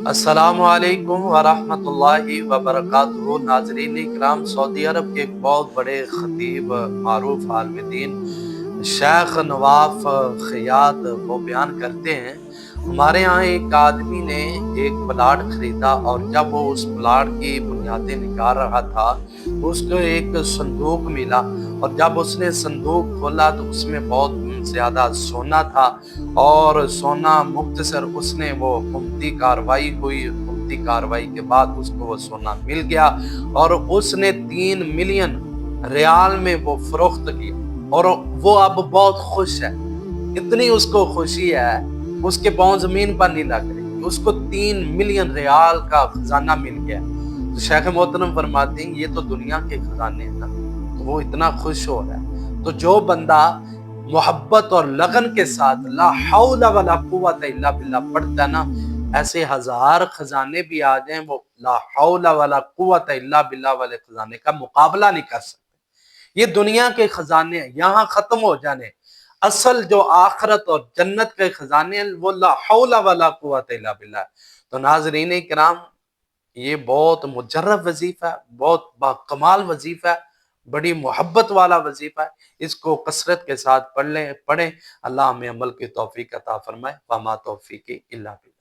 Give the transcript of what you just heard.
السلام علیکم ورحمۃ اللہ وبرکاتہ۔ ناظرین اکرام، سعودی عرب کے ایک بہت بڑے خطیب، معروف عالم دین شیخ نواف خیاط وہ بیان کرتے ہیں، ہمارے یہاں ایک آدمی نے ایک پلاٹ خریدا، اور جب وہ اس پلاٹ کی بنیادیں نکال رہا تھا اس کو ایک صندوق ملا، اور جب اس نے صندوق کھولا تو اس میں بہت زیادہ سونا تھا، اور سونا مختصر اس نے وہ حکومتی کاروائی کے بعد اس کو وہ سونا مل گیا، اور اس نے 3 ملین ریال میں وہ فروخت کیا، اور وہ اب بہت خوش ہے۔ اتنی اس کو خوشی ہے، اس کے پاؤں زمین پر نہیں لگ رہی، اس کو 3 ملین ریال کا خزانہ مل گیا۔ تو شیخ محترم فرماتے ہیں یہ تو دنیا کے خزانے ہیں نا، تو وہ اتنا خوش ہو رہا ہے۔ تو جو بندہ محبت اور لگن کے ساتھ لا حول ولا قوت الا باللہ پڑھتا ہے نا، ایسے 1000 خزانے بھی آ جائیں، وہ لا حول ولا قوت الا باللہ والے خزانے کا مقابلہ نہیں کر سکتے۔ یہ دنیا کے خزانے ہیں، یہاں ختم ہو جانے، اصل جو آخرت اور جنت کے خزانے ہیں وہ لا حول ولا قوت الا باللہ۔ تو ناظرین کرام، یہ بہت مجرب وظیفہ ہے، بہت باکمال وظیفہ ہے، بڑی محبت والا وظیفہ ہے۔ اس کو کثرت کے ساتھ پڑھیں۔ اللہ ہمیں عمل کی توفیق عطا فرمائے۔ وما توفیقی الا باللہ۔